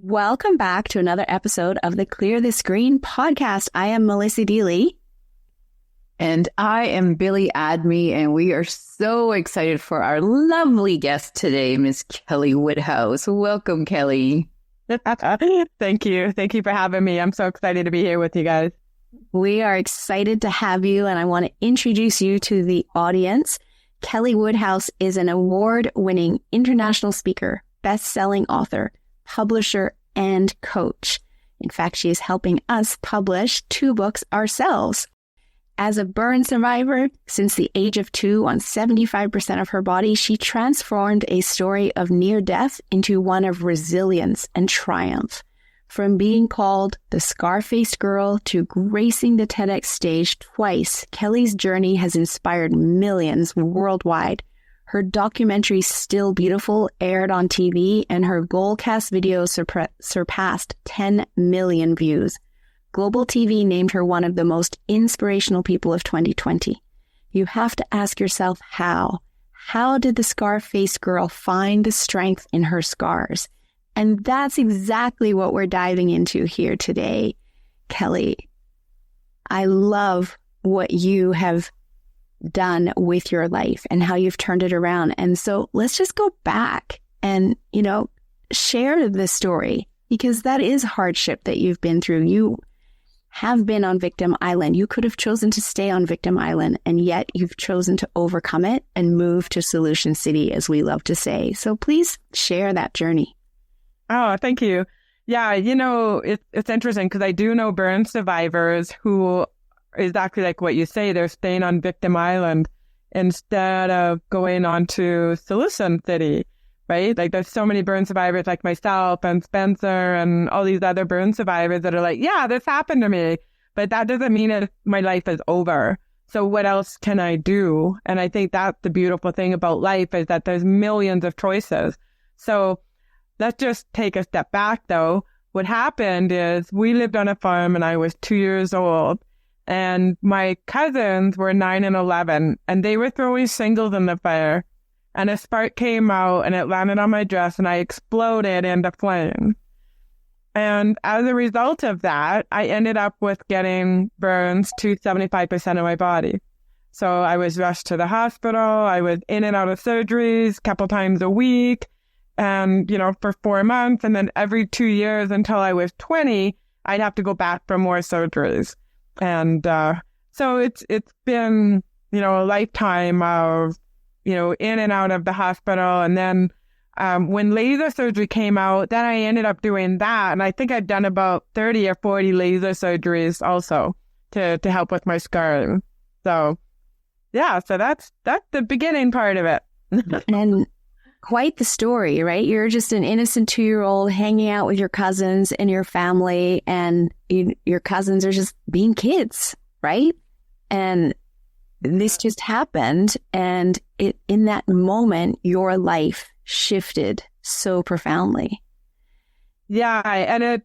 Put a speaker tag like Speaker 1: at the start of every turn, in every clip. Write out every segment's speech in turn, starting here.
Speaker 1: Welcome back to another episode of the Clear the Screen podcast. I am Melissa Deely.
Speaker 2: And I am Billy Adme, and we are so excited for our lovely guest today, Miss Kelly Woodhouse. Welcome, Kelly.
Speaker 3: Thank you. Thank you for having me. I'm so excited to be here with you guys.
Speaker 1: We are excited to have you, and I want to introduce you to the audience. Kelly Woodhouse is an award-winning international speaker, best-selling author, publisher, and coach. In fact, she is helping us publish 2 books ourselves. As a burn survivor, since the age of 2 on 75% of her body, she transformed a story of near death into one of resilience and triumph. From being called the scar-faced girl to gracing the TEDx stage twice, Kelly's journey has inspired millions worldwide. Her documentary, Still Beautiful, aired on TV, and her Goalcast video surpassed 10 million views. Global TV named her one of the most inspirational people of 2020. You have to ask yourself how. How did the scar-faced girl find the strength in her scars? And that's exactly what we're diving into here today. Kelly, I love what you have done with your life and how you've turned it around. And so let's just go back and, share the story, because that is hardship that you've been through. You have been on Victim Island. You could have chosen to stay on Victim Island, and yet you've chosen to overcome it and move to Solution City, as we love to say. So please share that journey.
Speaker 3: Oh, thank you. Yeah, it's interesting because I do know burn survivors who, exactly like what you say, they're staying on Victim Island instead of going on to Solution City, right? Like there's so many burn survivors like myself and Spencer and all these other burn survivors that are like, yeah, this happened to me, but that doesn't mean that my life is over. So what else can I do? And I think that's the beautiful thing about life, is that there's millions of choices. So let's just take a step back though. What happened is we lived on a farm and I was 2 years old, and my cousins were 9 and 11, and they were throwing shingles in the fire. And a spark came out and it landed on my dress and I exploded into flame. And as a result of that, I ended up with getting burns to 75% of my body. So I was rushed to the hospital. I was in and out of surgeries a couple times a week, and, for 4 months. And then every 2 years until I was 20, I'd have to go back for more surgeries. And so it's been, a lifetime of, in and out of the hospital. And then when laser surgery came out, then I ended up doing that. And I think I've done about 30 or 40 laser surgeries also to help with my scarring. So, yeah, so that's the beginning part of it.
Speaker 1: And quite the story, right? You're just an innocent 2-year-old hanging out with your cousins and your family, and your cousins are just being kids, right? And this just happened, and in that moment, your life shifted so profoundly.
Speaker 3: Yeah, and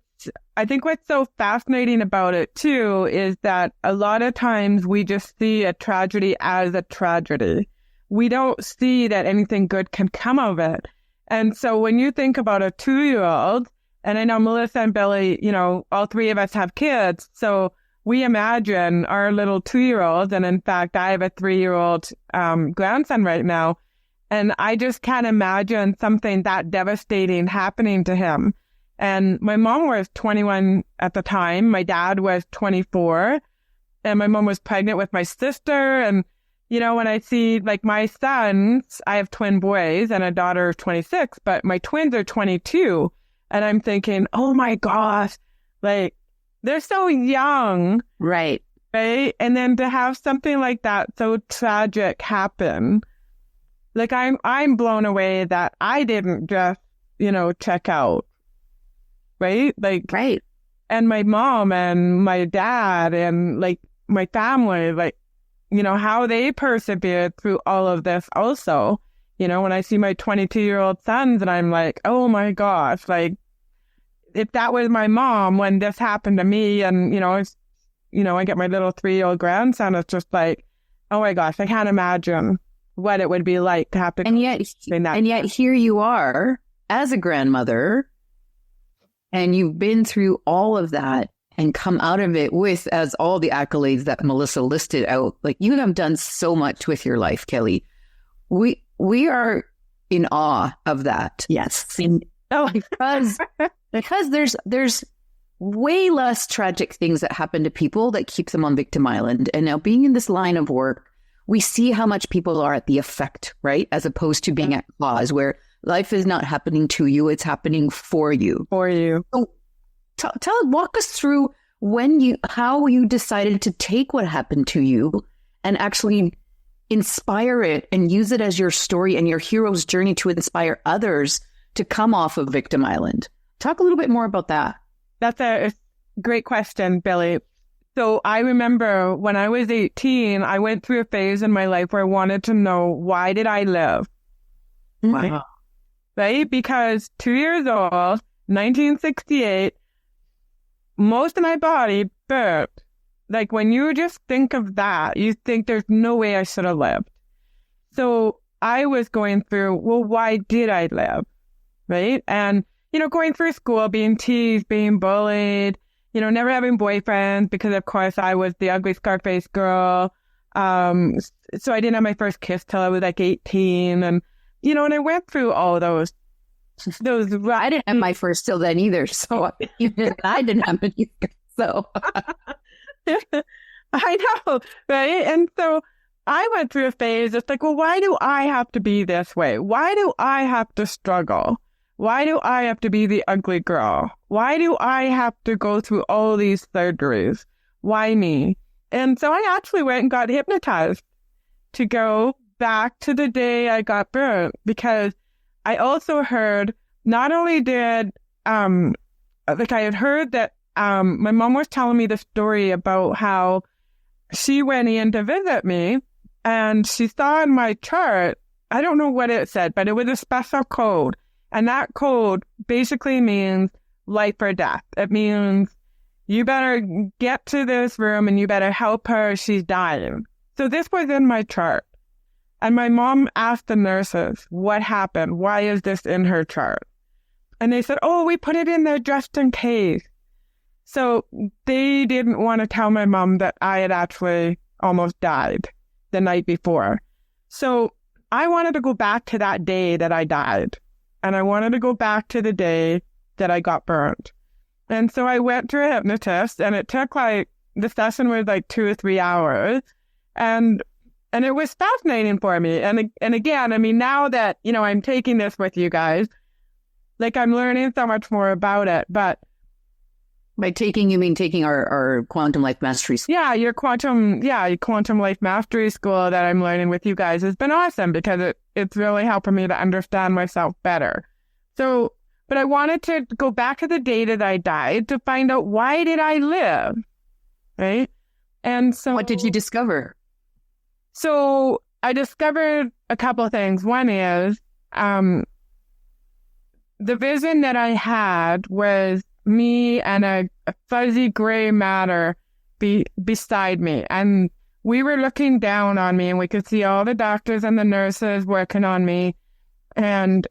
Speaker 3: I think what's so fascinating about it too is that a lot of times we just see a tragedy as a tragedy. We don't see that anything good can come of it. And so when you think about a 2-year-old, and I know Melissa and Billy, all 3 of us have kids, so we imagine our little 2-year-old, and in fact, I have a 3-year-old grandson right now, and I just can't imagine something that devastating happening to him. And my mom was 21 at the time, my dad was 24, and my mom was pregnant with my sister. And when I see like my sons, I have twin boys and a daughter of 26, but my twins are 22. And I'm thinking, oh my gosh, like they're so young.
Speaker 1: Right.
Speaker 3: Right. And then to have something like that so tragic happen, like I'm blown away that I didn't just, check out. Right. Like,
Speaker 1: right.
Speaker 3: And my mom and my dad and like my family, like, how they persevered through all of this also. When I see my 22-year-old sons and I'm like, oh my gosh, like if that was my mom when this happened to me, and, I get my little 3-year-old grandson, it's just like, oh my gosh, I can't imagine what it would be like to have to.
Speaker 2: And yet here you are as a grandmother And you've been through all of that and come out of it with, as all the accolades that Melissa listed out, like you have done so much with your life, Kelly. We are in awe of that.
Speaker 1: Yes.
Speaker 2: Because there's way less tragic things that happen to people that keep them on victim island. And now being in this line of work, we see how much people are at the effect, right? As opposed to being at cause, where life is not happening to you, it's happening for you. So walk us through how you decided to take what happened to you and actually inspire it and use it as your story and your hero's journey to inspire others to come off of victim island. Talk a little bit more about that.
Speaker 3: That's a great question, Billy. So I remember when I was 18, I went through a phase in my life where I wanted to know, why did I live?
Speaker 2: Wow.
Speaker 3: Right? Because 2 years old, 1968, most of my body burnt. Like when you just think of that, you think there's no way I should have lived. So I was going through, well, why did I live? Right? And, going through school, being teased, being bullied, never having boyfriends because, of course, I was the ugly Scarface girl. So I didn't have my first kiss till I was like 18. And, and I went through all those.
Speaker 2: I didn't have my first till then either. So I didn't have it either. So
Speaker 3: I know, right? And so I went through a phase. It's like, well, why do I have to be this way? Why do I have to struggle? Why do I have to be the ugly girl? Why do I have to go through all these surgeries? Why me? And so I actually went and got hypnotized to go back to the day I got burnt, because I also heard, not only did, I had heard that my mom was telling me the story about how she went in to visit me and she saw in my chart, I don't know what it said, but it was a special code. And that code basically means life or death. It means you better get to this room and you better help her. She's dying. So this was in my chart. And my mom asked the nurses, what happened? Why is this in her chart? And they said, oh, we put it in there just in case. So they didn't want to tell my mom that I had actually almost died the night before. So I wanted to go back to that day that I died. And I wanted to go back to the day that I got burnt. And so I went to a hypnotist, and it took the session was 2 or 3 hours. And it was fascinating for me. And again, I mean, now that, I'm taking this with you guys, I'm learning so much more about it. But
Speaker 2: by taking, you mean taking our Quantum Life Mastery School?
Speaker 3: Yeah, your Quantum Life Mastery School that I'm learning with you guys has been awesome, because it's really helping me to understand myself better. So, but I wanted to go back to the day that I died to find out, why did I live? Right? And so,
Speaker 2: what did you discover?
Speaker 3: So I discovered a couple of things. One is the vision that I had was me and a fuzzy gray matter beside me. And we were looking down on me, and we could see all the doctors and the nurses working on me. And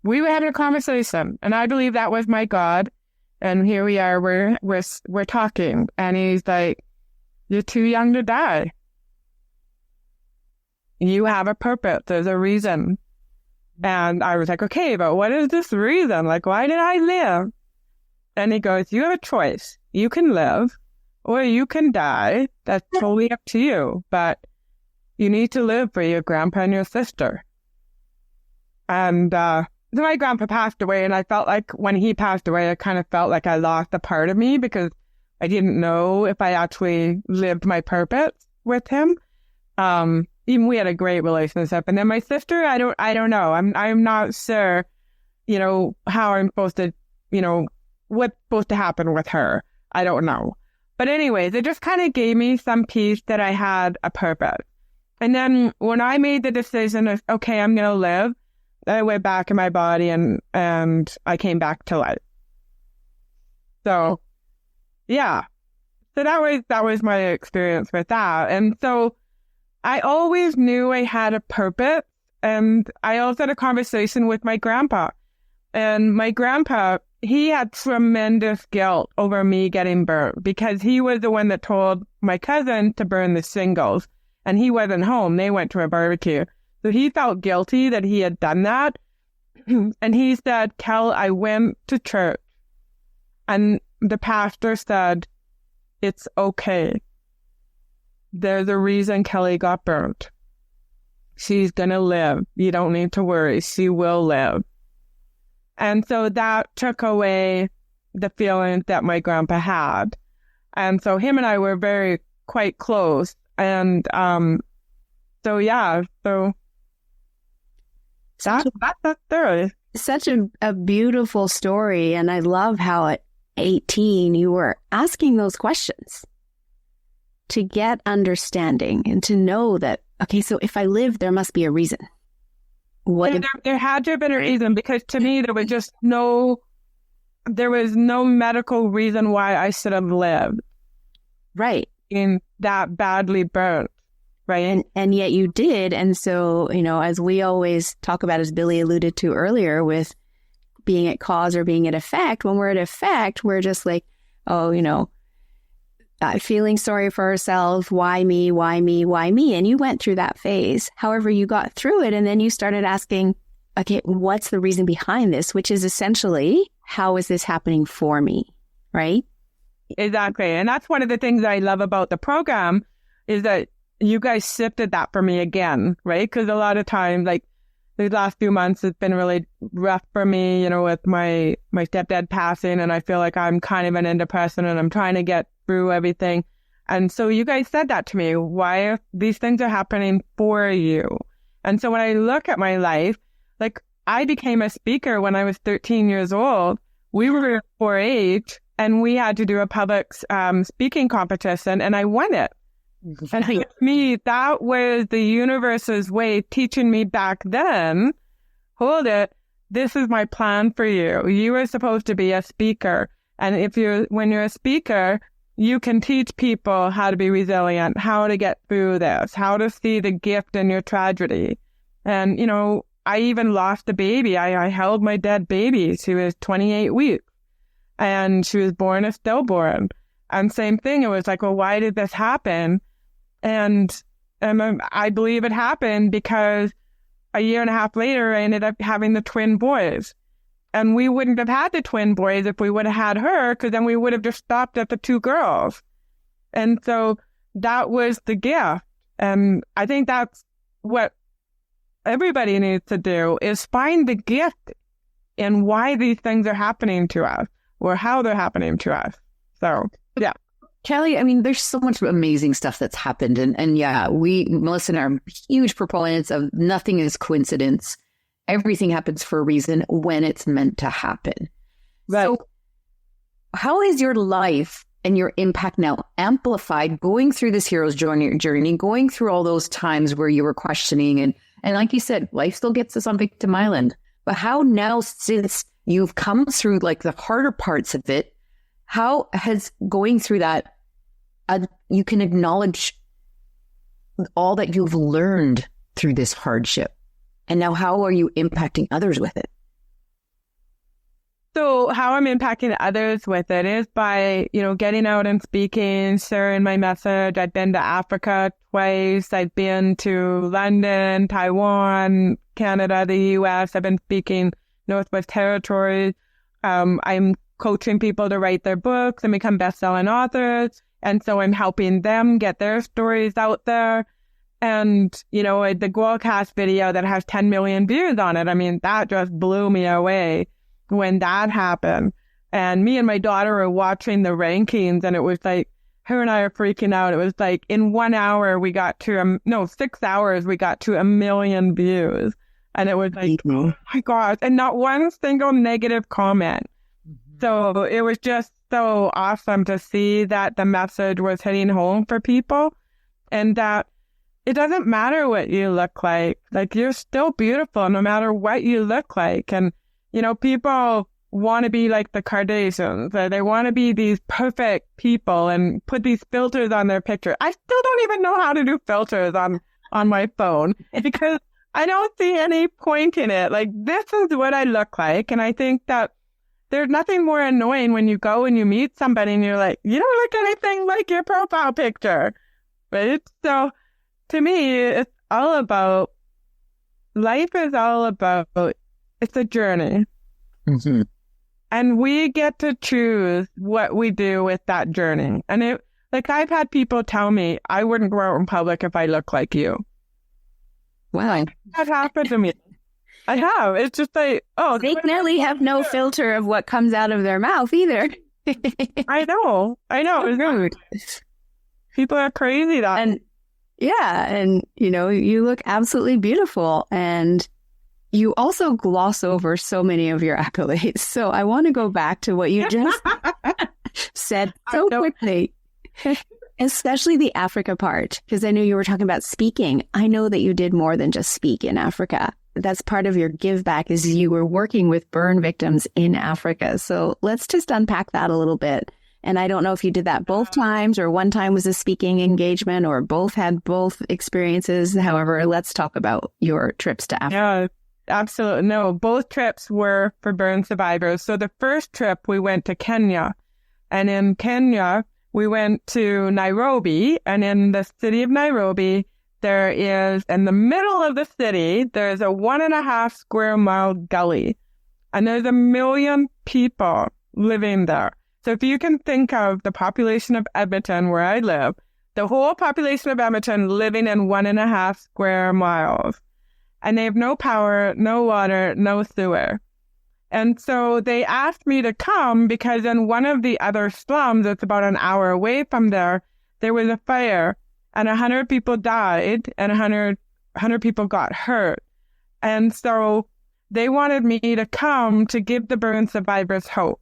Speaker 3: we were having a conversation, and I believe that was my God. And here we are, we're talking. And he's like, you're too young to die. You have a purpose. There's a reason. And I was like, okay, but what is this reason? Why did I live? And he goes, you have a choice. You can live or you can die. That's totally up to you. But you need to live for your grandpa and your sister. And so my grandpa passed away, and I felt like when he passed away, I kind of felt like I lost a part of me, because I didn't know if I actually lived my purpose with him. Even we had a great relationship. And then my sister, I don't know. I'm not sure, how I'm supposed to, what's supposed to happen with her. I don't know. But anyways, it just kind of gave me some peace that I had a purpose. And then when I made the decision of, okay, I'm going to live, I went back in my body and I came back to life. So, yeah. So that was my experience with that. And so I always knew I had a purpose. And I also had a conversation with my grandpa. And my grandpa, he had tremendous guilt over me getting burnt because he was the one that told my cousin to burn the shingles, and he wasn't home. They went to a barbecue. So he felt guilty that he had done that. And he said, Kel, I went to church and the pastor said, it's okay. There's a reason Kelly got burnt. She's going to live. You don't need to worry. She will live. And so that took away the feelings that my grandpa had. And so him and I were quite close. And so that's there.
Speaker 1: Such a beautiful story. And I love how at 18 you were asking those questions to get understanding and to know that, okay, so if I live, there must be a reason.
Speaker 3: There had to have been a reason, because to me there was no medical reason why I should have lived.
Speaker 1: Right.
Speaker 3: In that badly burnt. Right.
Speaker 1: And yet you did. And so, as we always talk about, as Billy alluded to earlier, with being at cause or being at effect, when we're at effect, we're just like, feeling sorry for ourselves. Why me? Why me? Why me? And you went through that phase. However, you got through it, and then you started asking, okay, what's the reason behind this? Which is essentially, how is this happening for me? Right?
Speaker 3: Exactly. And that's one of the things I love about the program, is that you guys shifted that for me again, right? Because a lot of times, like these last few months, it's been really rough for me, with my stepdad passing, and I feel like I'm kind of an antidepressant and I'm trying to get through everything. And so you guys said that to me, why these things are happening for you. And so when I look at my life, like I became a speaker when I was 13 years old. We were 4-H and we had to do a public speaking competition, and I won it. And to me, that was the universe's way of teaching me back then, hold it, this is my plan for you. You are supposed to be a speaker. And when you're a speaker, you can teach people how to be resilient, how to get through this, how to see the gift in your tragedy. And, I even lost a baby. I held my dead baby. She was 28 weeks and she was born a stillborn. And same thing. It was like, well, why did this happen? And I believe it happened because a year and a half later, I ended up having the twin boys. And we wouldn't have had the twin boys if we would have had her, because then we would have just stopped at the 2 girls. And so that was the gift. And I think that's what everybody needs to do, is find the gift in why these things are happening to us or how they're happening to us. So, yeah.
Speaker 2: Kelly, there's so much amazing stuff that's happened. And yeah, Melissa and I are huge proponents of nothing is coincidence. Everything happens for a reason when it's meant to happen. Right. So how is your life and your impact now amplified going through this hero's journey, going through all those times where you were questioning? And like you said, life still gets us on Victim Island. But how now, since you've come through like the harder parts of it, how has going through that, you can acknowledge all that you've learned through this hardship? And now how are you impacting others with it?
Speaker 3: So how I'm impacting others with it is by, getting out and speaking, sharing my message. I've been to Africa twice. I've been to London, Taiwan, Canada, the US. I've been speaking Northwest Territories. I'm coaching people to write their books and become best-selling authors. And so I'm helping them get their stories out there. And, the Goalcast video that has 10 million views on it, that just blew me away when that happened. And me and my daughter were watching the rankings, and it was like, her and I are freaking out. It was like in 1 hour, we got to, 6 hours, we got to 1 million views. And it was like, oh my gosh, and not one single negative comment. Mm-hmm. So it was just so awesome to see that the message was hitting home for people, and that it doesn't matter what you look like. Like, you're still beautiful no matter what you look like. And, people want to be like the Kardashians. They want to be these perfect people and put these filters on their picture. I still don't even know how to do filters on my phone because I don't see any point in it. Like, this is what I look like. And I think that there's nothing more annoying when you go and you meet somebody and you're like, you don't look anything like your profile picture, right? So to me, it's all about, life is all about, it's a journey.
Speaker 2: Mm-hmm.
Speaker 3: And we get to choose what we do with that journey. And I've had people tell me, I wouldn't go out in public if I look like you.
Speaker 1: Wow.
Speaker 3: That happened to me. I have. It's just like, oh.
Speaker 1: They clearly have no filter of what comes out of their mouth either.
Speaker 3: I know. It's rude. People are crazy that.
Speaker 1: And yeah, and you look absolutely beautiful, and you also gloss over so many of your accolades. So I want to go back to what you just said so quickly, especially the Africa part, because I knew you were talking about speaking. I know that you did more than just speak in Africa. That's part of your give back, is you were working with burn victims in Africa. So let's just unpack that a little bit. And I don't know if you did that both times, or one time was a speaking engagement, or both had both experiences. However, let's talk about your trips to Africa.
Speaker 3: Yeah, absolutely. No, both trips were for burn survivors. So the first trip we went to Kenya, and in Kenya, we went to Nairobi, and in the city of Nairobi, there is, in the middle of the city, there's a 1.5 square mile gully, and there's 1 million people living there. So if you can think of the population of Edmonton, where I live, the whole population of Edmonton living in 1.5 square miles, and they have no power, no water, no sewer. And so they asked me to come because in one of the other slums, that's about an hour away from there was a fire. And 100 people died, and 100 people got hurt. And so they wanted me to come to give the burn survivors hope.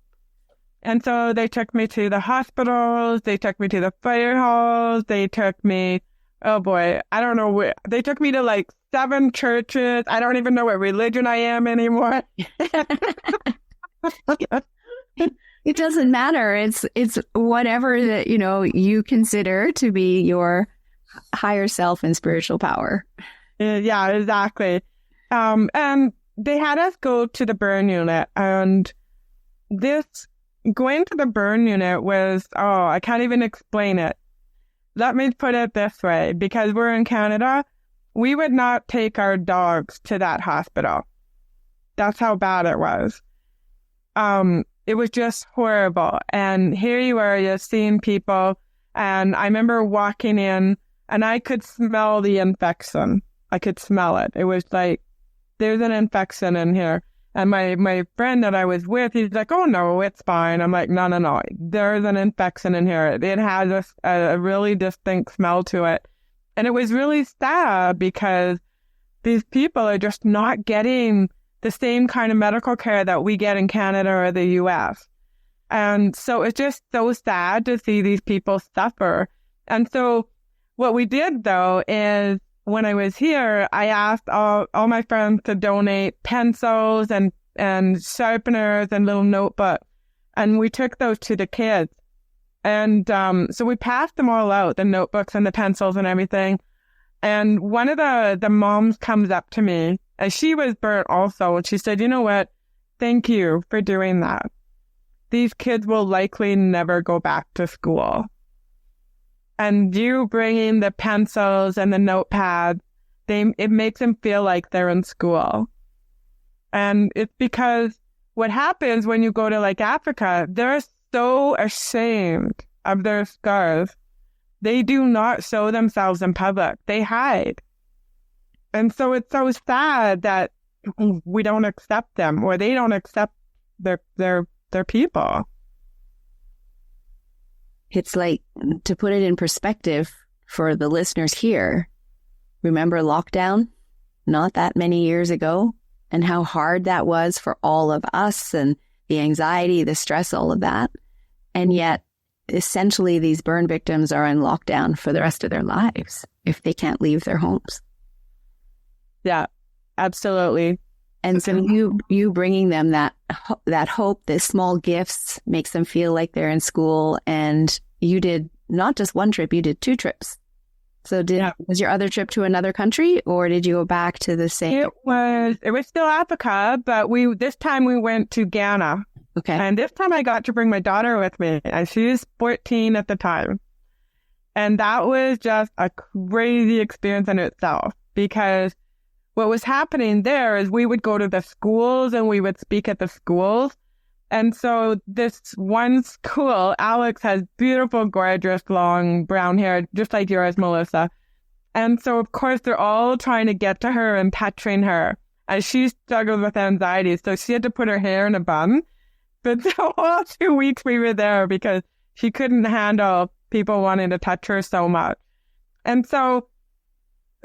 Speaker 3: And so they took me to the hospitals, they took me to the fire halls, they took me, oh boy, I don't know where, they took me to like 7 churches. I don't even know what religion I am anymore.
Speaker 1: It doesn't matter. It's whatever that, you consider to be your higher self and spiritual power.
Speaker 3: Yeah, exactly. And they had us go to the burn unit, and going to the burn unit was, I can't even explain it. Let me put it this way, because we're in Canada, we would not take our dogs to that hospital. That's how bad it was. It was just horrible. And here you are, you're seeing people, and I remember walking in, and I could smell the infection. I could smell it. It was like, there's an infection in here. And my friend that I was with, he's like, oh, no, it's fine. I'm like, no. There's an infection in here. It has a really distinct smell to it. And it was really sad because these people are just not getting the same kind of medical care that we get in Canada or the U.S. And so it's just so sad to see these people suffer. And so what we did, though, is when I was here, I asked all my friends to donate pencils and sharpeners and little notebooks. And we took those to the kids. And so we passed them all out, the notebooks and the pencils and everything. And one of the moms comes up to me, and she was burnt also. And she said, you know what? Thank you for doing that. These kids will likely never go back to school. And you bringing the pencils and the notepads, it makes them feel like they're in school. And it's because what happens when you go to like Africa, they're so ashamed of their scars. They do not show themselves in public. They hide. And so it's so sad that we don't accept them, or they don't accept their people.
Speaker 1: It's like, to put it in perspective for the listeners here, remember lockdown not that many years ago, and how hard that was for all of us, and the anxiety, the stress, all of that. And yet, essentially, these burn victims are in lockdown for the rest of their lives if they can't leave their homes.
Speaker 3: Yeah, absolutely.
Speaker 1: And so you bringing them that hope, the small gifts, makes them feel like they're in school. And you did not just one trip, you did 2 trips. So was your other trip to another country, or did you go back to the same?
Speaker 3: It was still Africa, but this time we went to Ghana.
Speaker 1: Okay.
Speaker 3: And this time I got to bring my daughter with me, and she was 14 at the time. And that was just a crazy experience in itself, because what was happening there is we would go to the schools and we would speak at the schools. And so this one school, Alex has beautiful, gorgeous, long brown hair, just like yours, Melissa. And so, of course, they're all trying to get to her and touching her. And she struggled with anxiety, so she had to put her hair in a bun. But the whole 2 weeks we were there because she couldn't handle people wanting to touch her so much. And so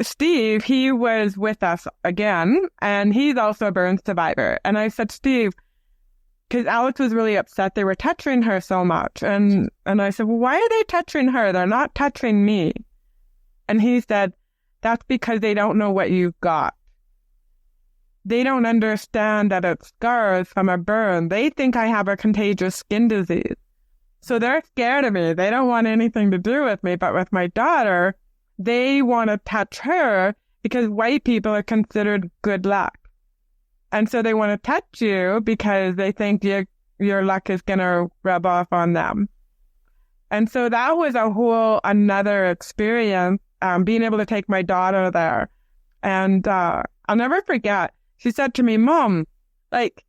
Speaker 3: Steve, he was with us again, and he's also a burn survivor. And I said, Steve, because Alex was really upset they were touching her so much. And I said, well, why are they touching her? They're not touching me. And he said, that's because they don't know what you've got. They don't understand that it's scars from a burn. They think I have a contagious skin disease. So they're scared of me. They don't want anything to do with me. But with my daughter, they want to touch her because white people are considered good luck. And so they want to touch you because they think your luck is going to rub off on them. And so that was another experience, being able to take my daughter there. And I'll never forget, she said to me, Mom, like,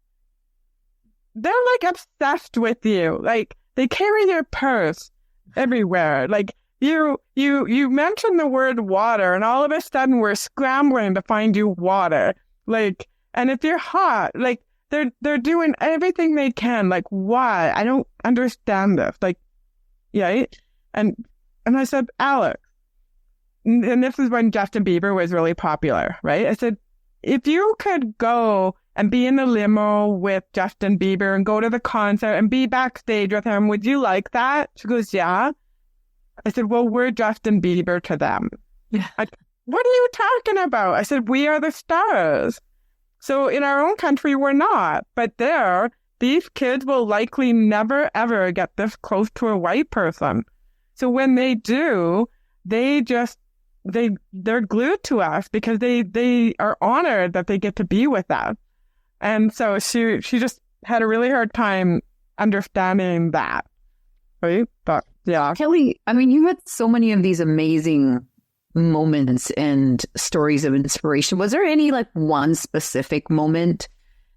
Speaker 3: they're like obsessed with you. Like, they carry your purse everywhere. Like, you mentioned the word water, and all of a sudden we're scrambling to find you water. Like, and if you're hot, like, they're doing everything they can. Like, why? I don't understand this. Like, yeah. And I said, Alex, and this is when Justin Bieber was really popular, right? I said, if you could go and be in the limo with Justin Bieber and go to the concert and be backstage with him, would you like that? She goes, yeah. I said, well, we're Justin Bieber to them.
Speaker 1: Yeah.
Speaker 3: Like, what are you talking about? I said, we are the stars. So in our own country, we're not. But there, these kids will likely never, ever get this close to a white person. So when they do, they're glued to us because they are honored that they get to be with us. And so she just had a really hard time understanding that. Right? But yeah.
Speaker 2: Kelly, I mean, you had so many of these amazing moments and stories of inspiration. Was there any like one specific moment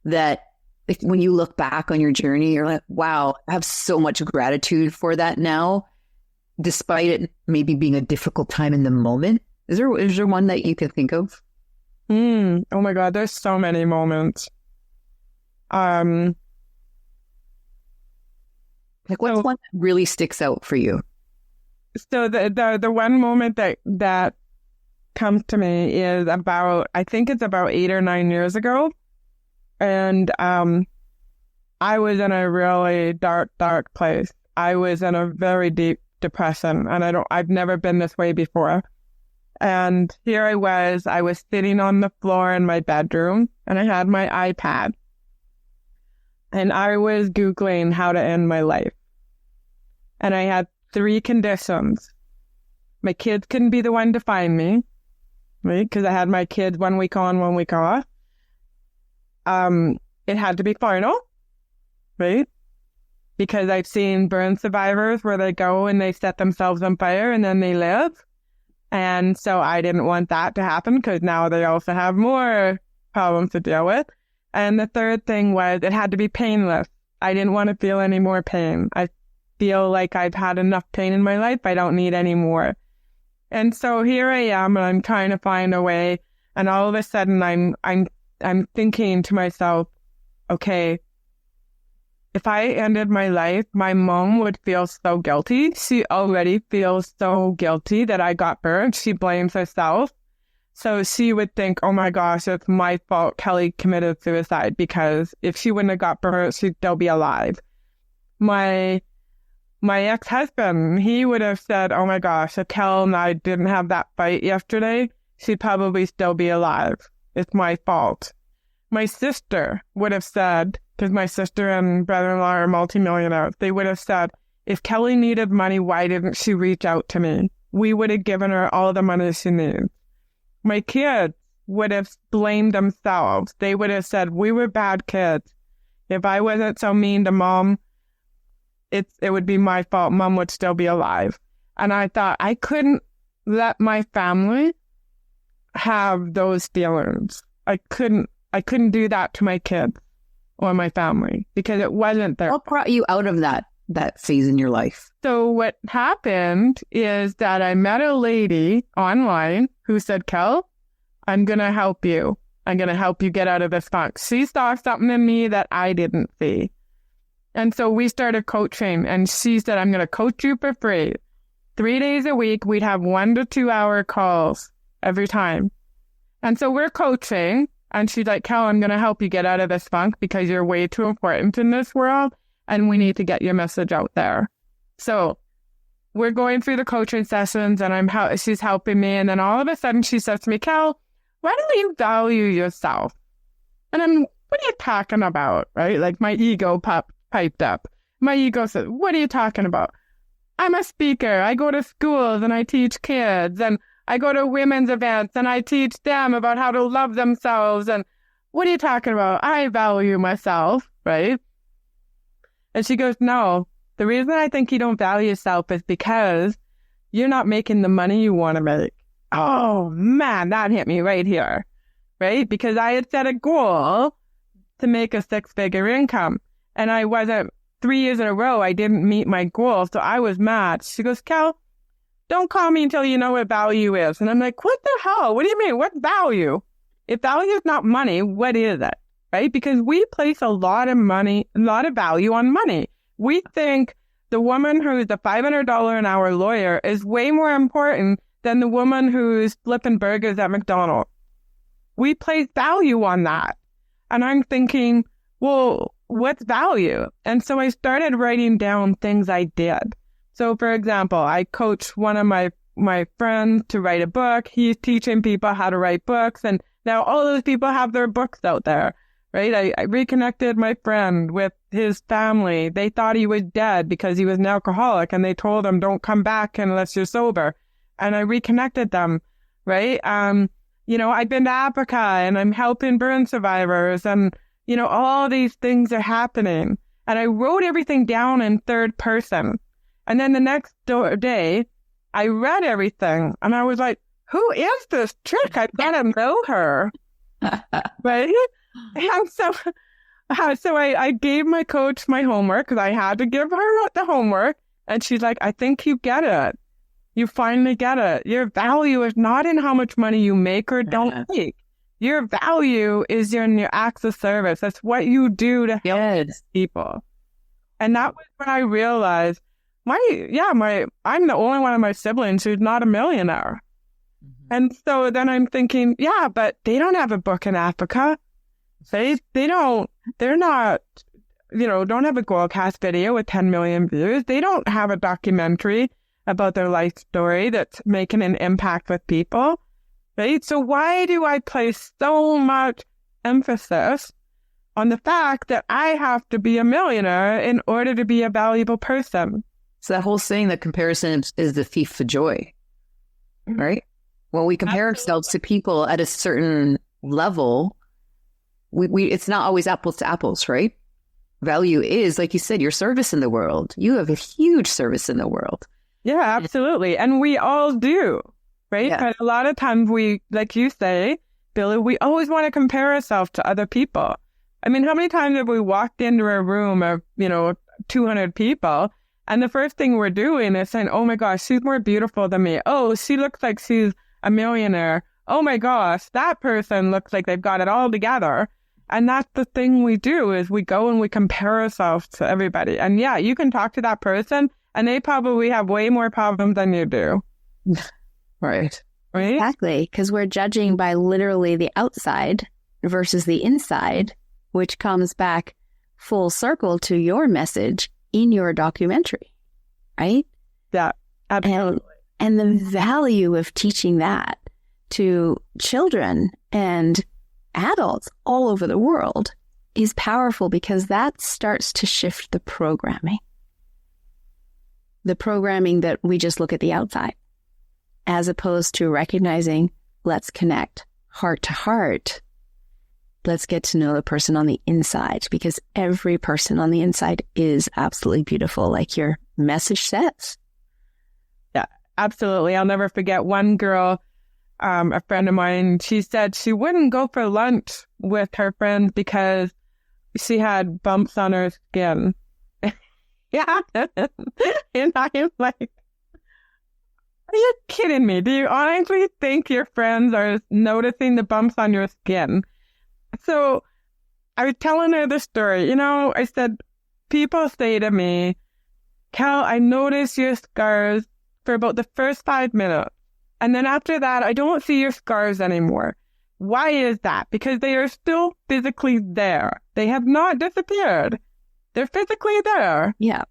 Speaker 2: that, like, when you look back on your journey, you're like, wow, I have so much gratitude for that now, despite it maybe being a difficult time in the moment? Is there one that you can think of?
Speaker 3: Oh my God, there's so many moments.
Speaker 2: Like, what's one that really sticks out for you?
Speaker 3: So the one moment that comes to me is I think it's about 8 or 9 years ago. And I was in a really dark place. I was in a very deep depression, and I've never been this way before. And here I was sitting on the floor in my bedroom, and I had my iPad. And I was Googling how to end my life. And I had 3 conditions. My kids couldn't be the one to find me, right? Because I had my kids 1 week on, 1 week off. It had to be final, right? Because I've seen burn survivors where they go and they set themselves on fire and then they live. And so I didn't want that to happen because now they also have more problems to deal with. And the third thing was it had to be painless. I didn't want to feel any more pain. I feel like I've had enough pain in my life. I don't need any more. And so here I am, and I'm trying to find a way. And all of a sudden I'm thinking to myself, okay, if I ended my life, my mom would feel so guilty. She already feels so guilty that I got burned. She blames herself. So she would think, oh my gosh, it's my fault Kelly committed suicide, because if she wouldn't have got burned, she'd still be alive. My ex-husband, he would have said, oh my gosh, if Kel and I didn't have that fight yesterday, she'd probably still be alive. It's my fault. My sister would have said, because my sister and brother-in-law are multimillionaires, they would have said, if Kelly needed money, why didn't she reach out to me? We would have given her all the money she needs. My kids would have blamed themselves. They would have said, we were bad kids. If I wasn't so mean to Mom, it would be my fault. Mom would still be alive. And I thought I couldn't let my family have those feelings. I couldn't do that to my kids or my family because it wasn't there.
Speaker 2: What brought you out of that phase in your life?
Speaker 3: So what happened is that I met a lady online who said, Kel, I'm going to help you. I'm going to help you get out of this funk. She saw something in me that I didn't see. And so we started coaching, and she said, I'm going to coach you for free. 3 days a week, we'd have 1 to 2 hour calls every time. And so we're coaching, and she's like, Kel, I'm going to help you get out of this funk because you're way too important in this world, and we need to get your message out there. So we're going through the coaching sessions, and she's helping me, and then all of a sudden she says to me, Kel, why don't you value yourself? And I'm, what are you talking about, right? Like my ego piped up. My ego said, what are you talking about? I'm a speaker. I go to schools and I teach kids, and I go to women's events and I teach them about how to love themselves. And what are you talking about? I value myself, right? And she goes, no, the reason I think you don't value yourself is because you're not making the money you want to make. Oh man, that hit me right here, right? Because I had set a goal to make a 6-figure income, and I wasn't. 3 years in a row, I didn't meet my goal, so I was mad. She goes, Kel, don't call me until you know what value is. And I'm like, what the hell? What do you mean? What's value? If value is not money, what is it? Right? Because we place a lot of value on money. We think the woman who's a $500 an hour lawyer is way more important than the woman who's flipping burgers at McDonald's. We place value on that. And I'm thinking, well, what's value? And so I started writing down things I did. So, for example, I coached one of my friends to write a book. He's teaching people how to write books. And now all those people have their books out there, right? I reconnected my friend with his family. They thought he was dead because he was an alcoholic. And they told him, don't come back unless you're sober. And I reconnected them, right? I've been to Africa and I'm helping burn survivors, and all these things are happening. And I wrote everything down in third person. And then the next day, I read everything. And I was like, who is this chick? I've got to know her. Right? And so I gave my coach my homework because I had to give her the homework. And she's like, I think you get it. You finally get it. Your value is not in how much money you make or don't make. Your value is in your acts of service. That's what you do to help people. And that was when I realized I'm the only one of my siblings who's not a millionaire. Mm-hmm. And so then I'm thinking, but they don't have a book in Africa. They're not, don't have a Goalcast video with 10 million views. They don't have a documentary about their life story that's making an impact with people. Right? So why do I place so much emphasis on the fact that I have to be a millionaire in order to be a valuable person?
Speaker 2: So that whole saying that comparison is the thief of joy, right? When we compare ourselves to people at a certain level, it's not always apples to apples, right? Value is, like you said, your service in the world. You have a huge service in the world.
Speaker 3: Yeah, absolutely. And we all do. Right? Yeah. But a lot of times we, like you say, Billy, we always want to compare ourselves to other people. I mean, how many times have we walked into a room of, 200 people, and the first thing we're doing is saying, oh my gosh, she's more beautiful than me. Oh, she looks like she's a millionaire. Oh my gosh, that person looks like they've got it all together. And that's the thing we do, is we go and we compare ourselves to everybody. And yeah, you can talk to that person and they probably have way more problems than you do.
Speaker 2: Right.
Speaker 1: Exactly. Because we're judging by literally the outside versus the inside, which comes back full circle to your message in your documentary. Right?
Speaker 3: Yeah, absolutely.
Speaker 1: And the value of teaching that to children and adults all over the world is powerful, because that starts to shift the programming. The programming that we just look at the outside, as opposed to recognizing, let's connect heart to heart. let's get to know the person on the inside, because every person on the inside is absolutely beautiful, like your message says.
Speaker 3: Yeah, absolutely. I'll never forget one girl, a friend of mine, she said she wouldn't go for lunch with her friends because she had bumps on her skin. Yeah. And I'm like, are you kidding me? Do you honestly think your friends are noticing the bumps on your skin? So I was telling her the story. I said, people say to me, Kel, I notice your scars for about the first 5 minutes. And then after that, I don't see your scars anymore. Why is that? Because they are still physically there. They have not disappeared. They're physically there.
Speaker 1: Yeah.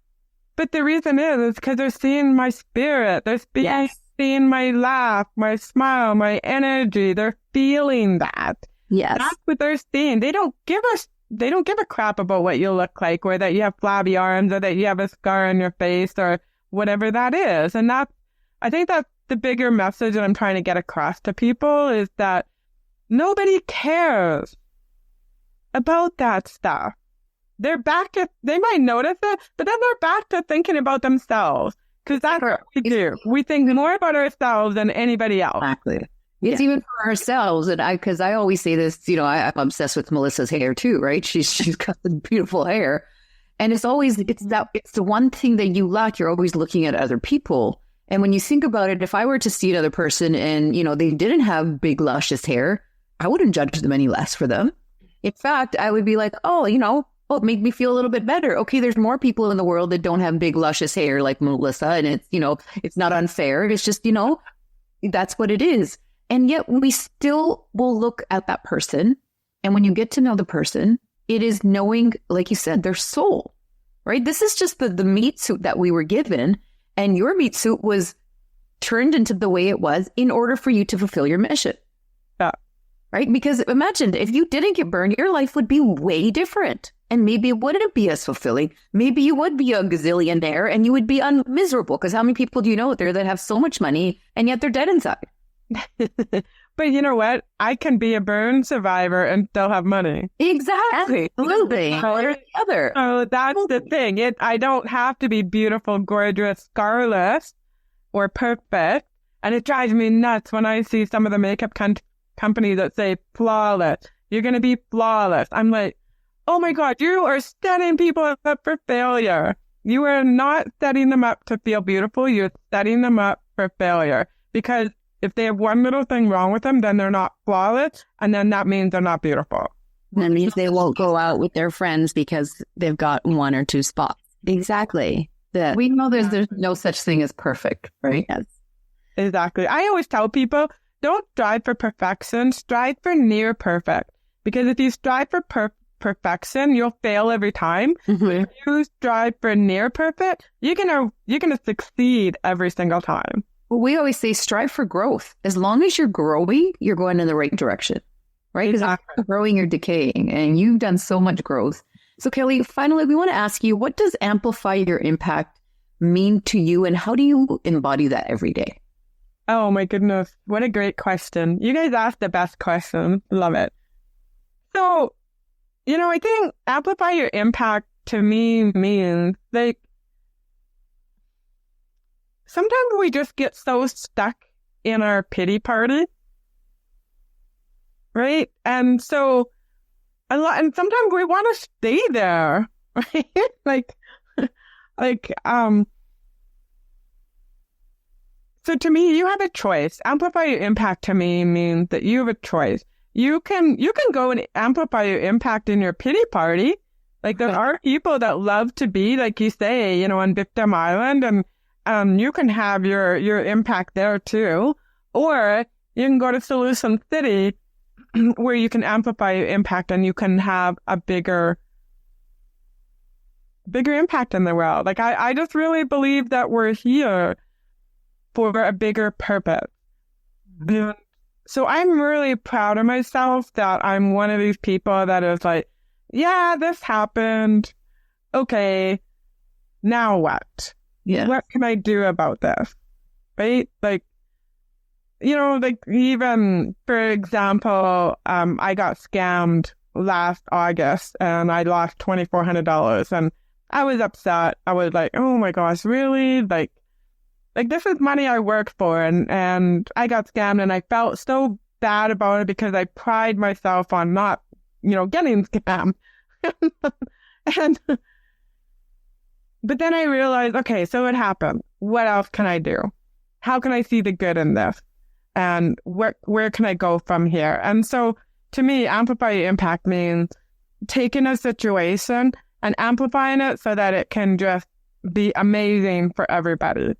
Speaker 3: But the reason is because they're seeing my spirit. They're seeing my laugh, my smile, my energy. They're feeling that.
Speaker 1: Yes.
Speaker 3: That's what they're seeing. They don't give a crap about what you look like, or that you have flabby arms, or that you have a scar on your face, or whatever that is. And I think that's the bigger message that I'm trying to get across to people, is that nobody cares about that stuff. They might notice it, but then they're back to thinking about themselves, because that's what we do. We think more about ourselves than anybody else.
Speaker 2: Exactly. It's even for ourselves. And because I always say this, I'm obsessed with Melissa's hair too, right? She's got the beautiful hair. And it's the one thing that you lack. You're always looking at other people. And when you think about it, if I were to see another person and, they didn't have big, luscious hair, I wouldn't judge them any less for them. In fact, I would be like, it made me feel a little bit better. Okay, there's more people in the world that don't have big, luscious hair like Melissa. And it's, it's not unfair. It's just, that's what it is. And yet we still will look at that person. And when you get to know the person, it is knowing, like you said, their soul, right? This is just the meat suit that we were given. And your meat suit was turned into the way it was in order for you to fulfill your mission.
Speaker 3: Yeah.
Speaker 2: Right? Because imagine if you didn't get burned, your life would be way different. And maybe it wouldn't be as fulfilling. Maybe you would be a gazillionaire and you would be miserable. Because how many people do you know out there that have so much money and yet they're dead inside?
Speaker 3: But you know what? I can be a burn survivor and still have money.
Speaker 2: Exactly. Absolutely. Or the other.
Speaker 3: So that's the thing. I don't have to be beautiful, gorgeous, scarless, or perfect. And it drives me nuts when I see some of the makeup companies that say flawless. You're going to be flawless. I'm like, oh my God, you are setting people up for failure. You are not setting them up to feel beautiful. You're setting them up for failure. Because if they have one little thing wrong with them, then they're not flawless. And then that means they're not beautiful.
Speaker 1: That means they won't go out with their friends because they've got 1 or 2 spots. Exactly.
Speaker 2: We know there's no such thing as perfect, right?
Speaker 1: Yes.
Speaker 3: Exactly. I always tell people, don't strive for perfection, strive for near perfect. Because if you strive for perfection, you'll fail every time.
Speaker 1: Mm-hmm.
Speaker 3: But if you strive for near perfect, you're gonna succeed every single time.
Speaker 2: Well, we always say strive for growth. As long as you're growing, you're going in the right direction, right? Because if you're growing, you're decaying, and you've done so much growth. So, Kelly, finally, we want to ask you, what does amplify your impact mean to you, and how do you embody that every day?
Speaker 3: Oh my goodness, what a great question! You guys asked the best question. Love it. So, I think amplify your impact to me means like, sometimes we just get so stuck in our pity party, right? And so and sometimes we want to stay there, right? So to me, you have a choice. Amplify your impact to me means that you have a choice. You can go and amplify your impact in your pity party. Like, there are people that love to be, like you say, on Victim Island, and you can have your impact there too. Or you can go to Solution City where you can amplify your impact and you can have a bigger impact in the world. Like, I just really believe that we're here for a bigger purpose. And so I'm really proud of myself that I'm one of these people that is like, yeah, this happened. Okay, now what?
Speaker 2: Yeah.
Speaker 3: What can I do about this? Right? Like, even, for example, I got scammed last August and I lost $2,400 and I was upset. I was like, oh my gosh, really? Like this is money I worked for and I got scammed and I felt so bad about it because I pride myself on not, getting scammed. But then I realized, okay, so it happened. What else can I do? How can I see the good in this? And where can I go from here? And so to me, amplify impact means taking a situation and amplifying it so that it can just be amazing for everybody.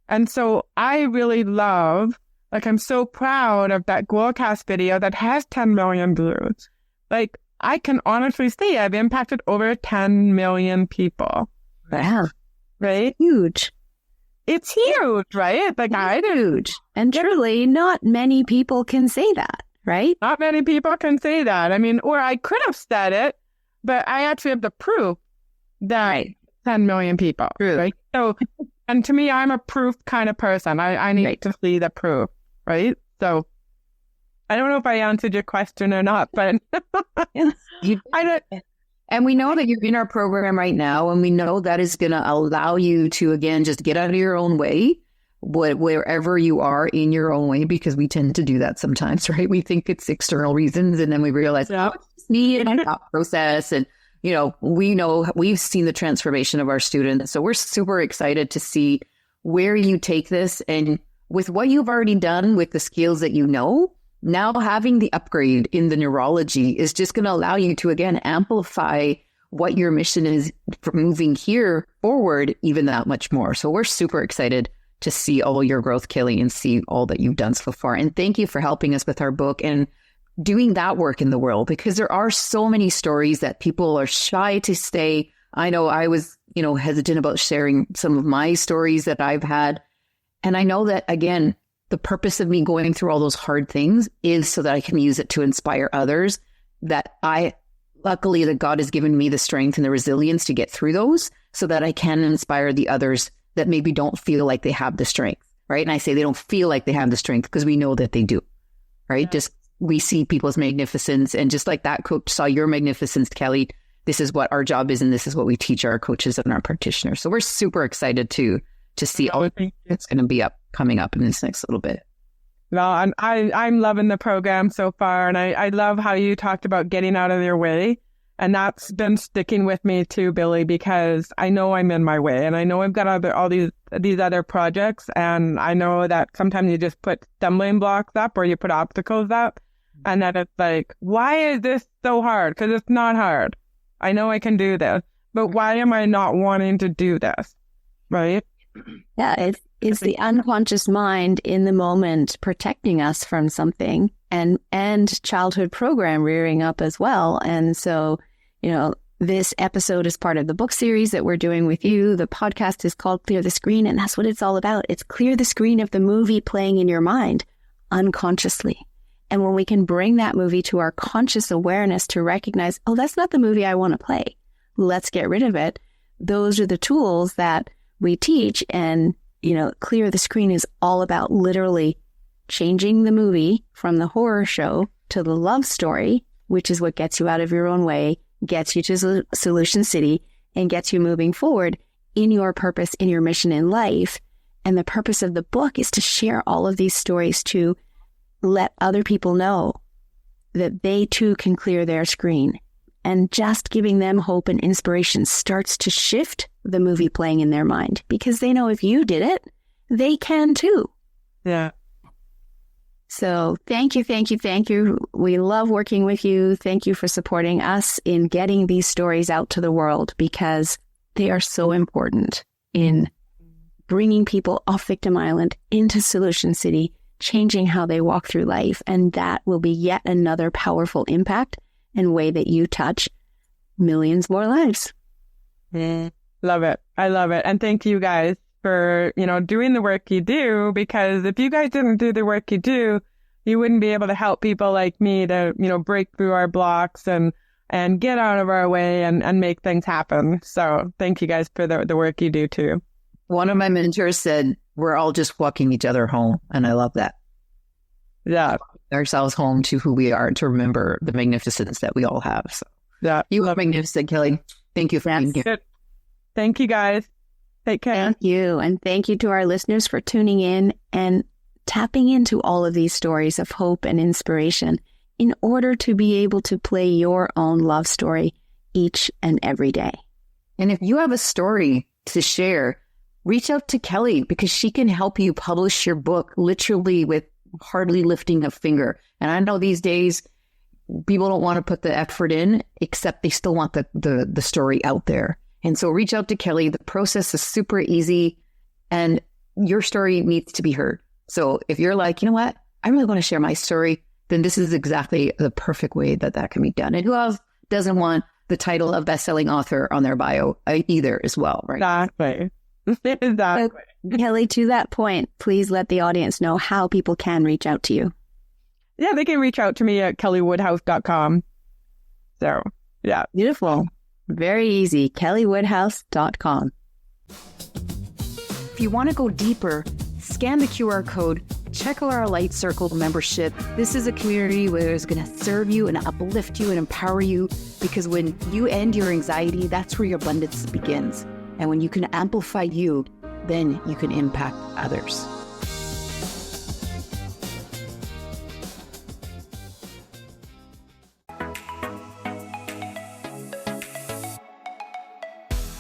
Speaker 3: And so I really love, I'm so proud of that Goalcast video that has 10 million views. I can honestly say I've impacted over 10 million people.
Speaker 1: Wow.
Speaker 3: Right?
Speaker 1: Huge.
Speaker 3: It's huge, right?
Speaker 1: Huge. And truly, not many people can say that, right?
Speaker 3: Not many people can say that. Or I could have said it, but I actually have the proof that 10 million people, right? So, and to me, I'm a proof kind of person. I need to see the proof, right? So, I don't know if I answered your question or not, but
Speaker 2: And we know that you're in our program right now, and we know that is going to allow you to, again, just get out of your own way, wherever you are in your own way, because we tend to do that sometimes, right? We think it's external reasons, and then we realize, it's me and my thought process. And, we know we've seen the transformation of our students. So we're super excited to see where you take this. And with what you've already done with the skills that now having the upgrade in the neurology is just going to allow you to, again, amplify what your mission is for moving here forward even that much more. So we're super excited to see all your growth, Kelly, and see all that you've done so far. And thank you for helping us with our book and doing that work in the world, because there are so many stories that people are shy to say. I know I was, hesitant about sharing some of my stories that I've had. And I know that, again, the purpose of me going through all those hard things is so that I can use it to inspire others, luckily that God has given me the strength and the resilience to get through those so that I can inspire the others that maybe don't feel like they have the strength, right? And I say they don't feel like they have the strength because we know that they do, right? Yeah. Just we see people's magnificence, and just like that coach saw your magnificence, Kelly, this is what our job is, and this is what we teach our coaches and our practitioners. So we're super excited to see all that's going to be coming up in this next little bit.
Speaker 3: Well, I'm loving the program so far, and I love how you talked about getting out of your way, and that's been sticking with me too, Billy, because I know I'm in my way, and I know I've got all these other projects, and I know that sometimes you just put stumbling blocks up or you put obstacles up, and then it's like, why is this so hard? Because it's not hard. I know I can do this, but why am I not wanting to do this? Right?
Speaker 1: Yeah, it's the unconscious mind in the moment protecting us from something, and childhood program rearing up as well. And so, this episode is part of the book series that we're doing with you. The podcast is called Clear the Screen, and that's what it's all about. It's clear the screen of the movie playing in your mind unconsciously. And when we can bring that movie to our conscious awareness to recognize, oh, that's not the movie I want to play. Let's get rid of it. Those are the tools that we teach. And, Clear the Screen is all about literally changing the movie from the horror show to the love story, which is what gets you out of your own way, gets you to Solution City, and gets you moving forward in your purpose, in your mission in life. And the purpose of the book is to share all of these stories to let other people know that they too can clear their screen. And just giving them hope and inspiration starts to shift the movie playing in their mind, because they know if you did it, they can too.
Speaker 3: Yeah.
Speaker 1: So thank you, thank you, thank you. We love working with you. Thank you for supporting us in getting these stories out to the world, because they are so important in bringing people off Victim Island into Solution City, changing how they walk through life. And that will be yet another powerful impact and way that you touch millions more lives.
Speaker 3: Love it. I love it. And thank you guys for, doing the work you do, because if you guys didn't do the work you do, you wouldn't be able to help people like me to, break through our blocks and get out of our way and make things happen. So thank you guys for the work you do too.
Speaker 2: One of my mentors said, we're all just walking each other home. And I love that.
Speaker 3: Yeah.
Speaker 2: ourselves home to who we are, to remember the magnificence that we all have. So
Speaker 3: Yeah.
Speaker 2: you are magnificent, Kelly. Thank you for being here.
Speaker 3: Good. Thank you, guys. Take care.
Speaker 1: Thank you. And thank you to our listeners for tuning in and tapping into all of these stories of hope and inspiration in order to be able to play your own love story each and every day.
Speaker 2: And if you have a story to share, reach out to Kelly, because she can help you publish your book literally with hardly lifting a finger. And I know these days people don't want to put the effort in, except they still want the story out there. And so reach out to Kelly. The process is super easy and your story needs to be heard. So if you're like, you know what, I really want to share my story, then this is exactly the perfect way that can be done. And who else doesn't want the title of best-selling author on their bio either as well, right?
Speaker 3: Exactly. Exactly.
Speaker 1: Kelly, to that point, please let the audience know how people can reach out to you.
Speaker 3: Yeah, they can reach out to me at kellywoodhouse.com. So, yeah.
Speaker 1: Beautiful. Very easy. kellywoodhouse.com.
Speaker 2: If you want to go deeper, scan the QR code, check out our Light Circle membership. This is a community where it's going to serve you and uplift you and empower you, because when you end your anxiety, that's where your abundance begins. And when you can amplify you, then you can impact others.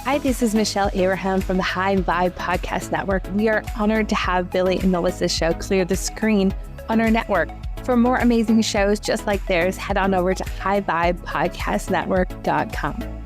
Speaker 4: Hi, this is Michelle Abraham from the High Vibe Podcast Network. We are honored to have Billy and Melissa's show clear the screen on our network. For more amazing shows just like theirs, head on over to highvibepodcastnetwork.com.